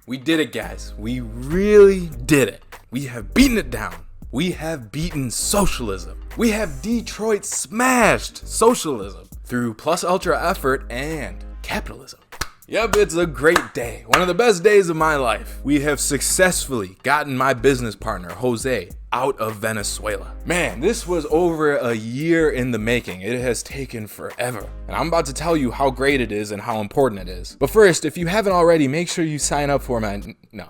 We did it, guys. We really did it. We have beaten it down. We have beaten socialism. We have Detroit smashed socialism through plus ultra effort and capitalism. Yep, it's a great day. One of the best days of my life. We have successfully gotten my business partner, Jose, out of Venezuela. Man, this was over a year in the making. It has taken forever. And I'm about to tell you how great it is and how important it is. But first, if you haven't already, make sure you sign up for my... No.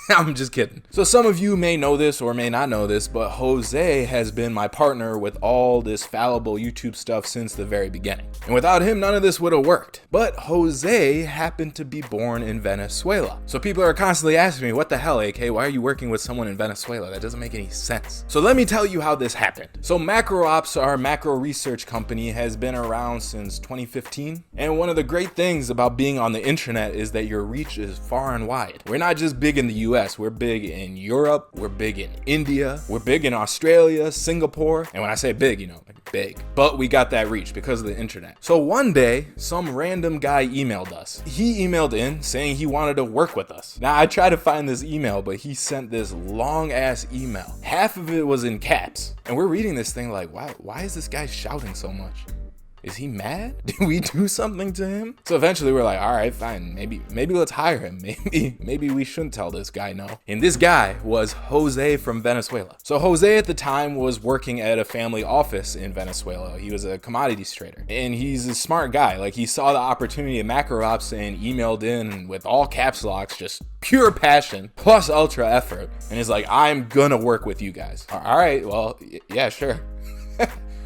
I'm just kidding. So some of you may know this or may not know this, but Jose has been my partner with all this Fallible YouTube stuff since the very beginning. And without him, none of this would have worked. But Jose happened to be born in Venezuela. So people are constantly asking me, what the hell, AK? Why are you working with someone in Venezuela? That doesn't make any sense. So let me tell you how this happened. So MacroOps, our macro research company, has been around since 2015. And one of the great things about being on the internet is that your reach is far and wide. We're not just big in the US. We're big in Europe, we're big in India, we're big in Australia, Singapore, and when I say big, you know, like big. But we got that reach because of the internet. So one day, some random guy emailed us. He emailed in saying he wanted to work with us. Now, I tried to find this email, but he sent this long ass email. Half of it was in caps. And we're reading this thing like, why is this guy shouting so much? Is he mad? Did we do something to him? So eventually we're like, all right, fine. Maybe let's hire him. Maybe we shouldn't tell this guy no. And this guy was Jose from Venezuela. So Jose at the time was working at a family office in Venezuela. He was a commodities trader and he's a smart guy. Like he saw the opportunity at MacroOps and emailed in with all caps locks, just pure passion plus ultra effort. And he's like, I'm gonna work with you guys. All right, well, yeah, sure.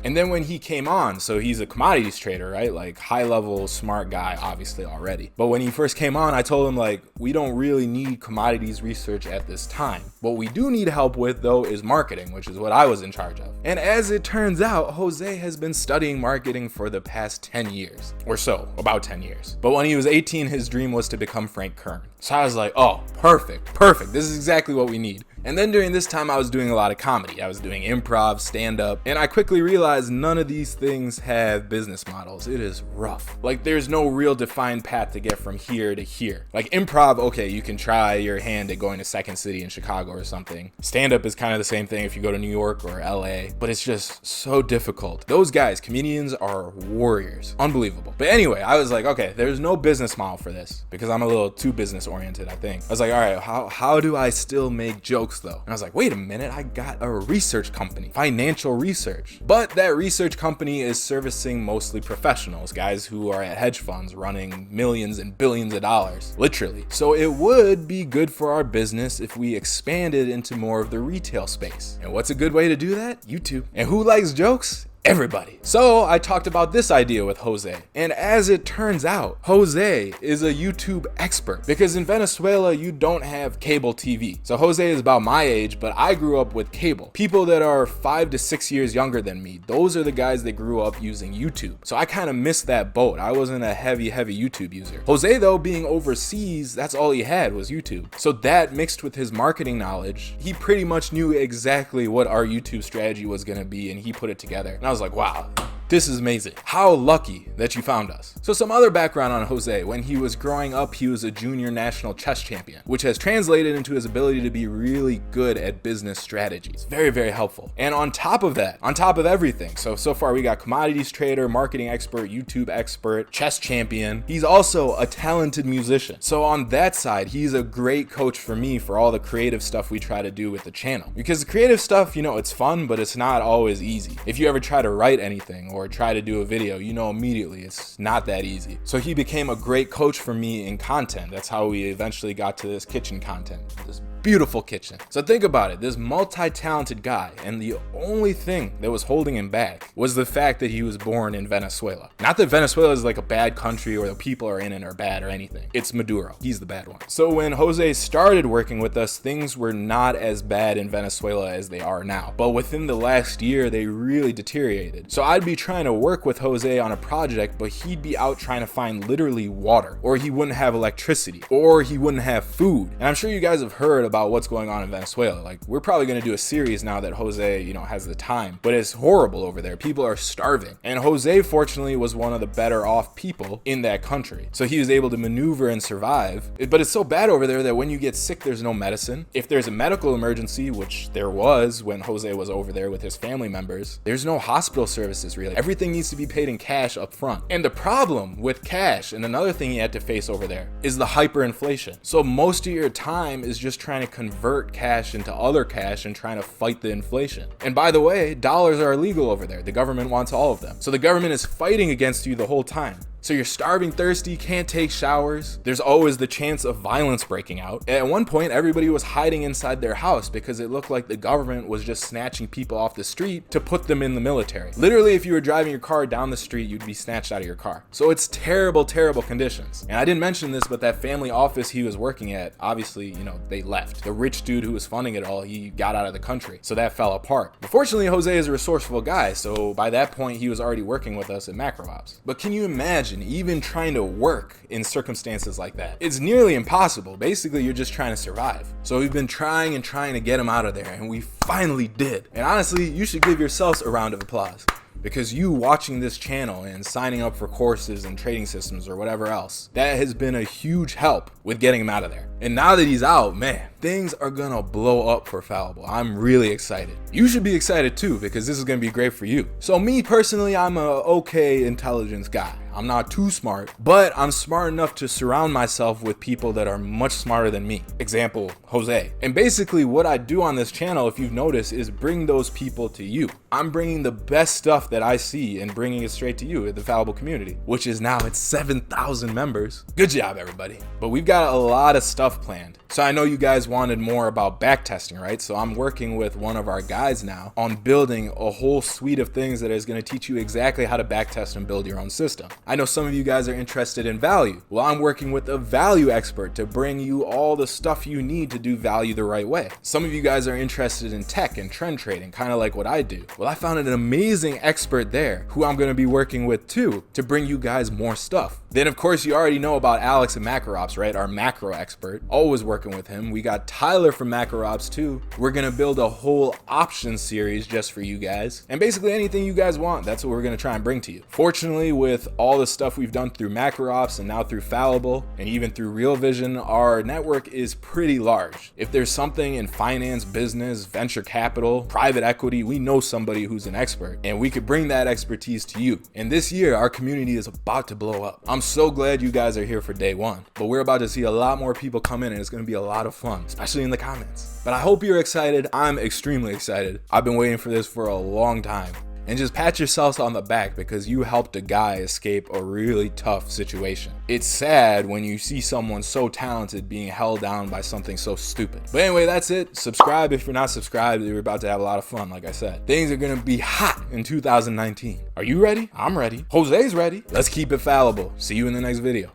And then when he came on, so he's a commodities trader, right? Like high level, smart guy, obviously already. But when he first came on, I told him like, we don't really need commodities research at this time. What we do need help with though is marketing, which is what I was in charge of. And as it turns out, Jose has been studying marketing for the past 10 years or so, about 10 years. But when he was 18, his dream was to become Frank Kern. So I was like, oh, perfect. This is exactly what we need. And then during this time, I was doing a lot of comedy. I was doing improv, stand-up, and I quickly realized none of these things have business models. It is rough. Like there's no real defined path to get from here to here. Like improv, okay, you can try your hand at going to Second City in Chicago or something. Stand-up is kind of the same thing if you go to New York or LA, but it's just so difficult. Those guys, comedians, are warriors. Unbelievable. But anyway, I was like, okay, there's no business model for this because I'm a little too business oriented, I think. I was like, all right, how do I still make jokes though? And I was like, wait a minute, I got a research company, financial research. But that research company is servicing mostly professionals, guys who are at hedge funds running millions and billions of dollars, literally. So it would be good for our business if we expanded into more of the retail space. And what's a good way to do that? YouTube. And who likes jokes? Everybody. So I talked about this idea with Jose. And as it turns out, Jose is a YouTube expert because in Venezuela, you don't have cable TV. So Jose is about my age, but I grew up with cable. People that are 5 to 6 years younger than me, those are the guys that grew up using YouTube. So I kind of missed that boat. I wasn't a heavy YouTube user. Jose though, being overseas, that's all he had was YouTube. So that mixed with his marketing knowledge, he pretty much knew exactly what our YouTube strategy was going to be and he put it together. And I was like, wow, this is amazing. How lucky that you found us. So some other background on Jose. When he was growing up, he was a junior national chess champion, which has translated into his ability to be really good at business strategies. Very, very helpful. And on top of that, on top of everything, so far we got commodities trader, marketing expert, YouTube expert, chess champion. He's also a talented musician. So on that side, he's a great coach for me for all the creative stuff we try to do with the channel. Because the creative stuff, you know, it's fun, but it's not always easy. If you ever try to write anything or try to do a video, you know immediately it's not that easy. So he became a great coach for me in content. That's how we eventually got to this kitchen content, this beautiful kitchen. So think about it, this multi-talented guy, and the only thing that was holding him back was the fact that he was born in Venezuela. Not that Venezuela is like a bad country or the people are in it are bad or anything. It's Maduro. He's the bad one. So when Jose started working with us, things were not as bad in Venezuela as they are now. But within the last year, they really deteriorated. So I'd be trying to work with Jose on a project, but he'd be out trying to find literally water, or he wouldn't have electricity, or he wouldn't have food. And I'm sure you guys have heard about what's going on in Venezuela. Like, we're probably going to do a series now that Jose, you know, has the time, but it's horrible over there. People are starving. And Jose, fortunately, was one of the better off people in that country. So he was able to maneuver and survive. But it's so bad over there that when you get sick, there's no medicine. If there's a medical emergency, which there was when Jose was over there with his family members, there's no hospital services really. Everything needs to be paid in cash up front. And the problem with cash, and another thing he had to face over there, is the hyperinflation. So most of your time is just trying to convert cash into other cash and trying to fight the inflation. And by the way, dollars are illegal over there. The government wants all of them. So the government is fighting against you the whole time. So you're starving, thirsty, can't take showers. There's always the chance of violence breaking out. At one point, everybody was hiding inside their house because it looked like the government was just snatching people off the street to put them in the military. Literally, if you were driving your car down the street, you'd be snatched out of your car. So it's terrible, terrible conditions. And I didn't mention this, but that family office he was working at, obviously, you know, they left. The rich dude who was funding it all, he got out of the country. So that fell apart. But fortunately, Jose is a resourceful guy. So by that point, he was already working with us at Macro Ops. But can you imagine even trying to work in circumstances like that? It's nearly impossible. Basically, you're just trying to survive. So we've been trying and trying to get him out of there, and we finally did. And honestly, you should give yourselves a round of applause, because you watching this channel and signing up for courses and trading systems or whatever else, that has been a huge help with getting him out of there. And now that he's out, man, things are gonna blow up for Fallible. I'm really excited. You should be excited too, because this is gonna be great for you. So me personally, I'm a okay intelligence guy. I'm not too smart, but I'm smart enough to surround myself with people that are much smarter than me. Example, Jose. And basically what I do on this channel, if you've noticed, is bring those people to you. I'm bringing the best stuff that I see and bringing it straight to you at the Fallible community, which is now at 7,000 members. Good job, everybody. But we've got a lot of stuff planned. So I know you guys wanted more about backtesting, right? So I'm working with one of our guys now on building a whole suite of things that is going to teach you exactly how to backtest and build your own system. I know some of you guys are interested in value. Well, I'm working with a value expert to bring you all the stuff you need to do value the right way. Some of you guys are interested in tech and trend trading, kind of like what I do. Well, I found an amazing expert there who I'm going to be working with too to bring you guys more stuff. Then of course you already know about Alex and Macro Ops, right? Our macro expert, always working with him. We got Tyler from Macro Ops too. We're gonna build a whole option series just for you guys. And basically anything you guys want, that's what we're gonna try and bring to you. Fortunately, with all the stuff we've done through Macro Ops and now through Fallible and even through Real Vision, our network is pretty large. If there's something in finance, business, venture capital, private equity, we know somebody who's an expert and we could bring that expertise to you. And this year, our community is about to blow up. I'm so glad you guys are here for day one, but we're about to see a lot more people come in and it's gonna be a lot of fun, especially in the comments. But I hope you're excited. I'm extremely excited. I've been waiting for this for a long time. And just pat yourselves on the back because you helped a guy escape a really tough situation. It's sad when you see someone so talented being held down by something so stupid. But anyway, that's it. Subscribe if you're not subscribed. We're about to have a lot of fun, like I said. Things are gonna be hot in 2019. Are you ready? I'm ready. Jose's ready. Let's keep it fallible. See you in the next video.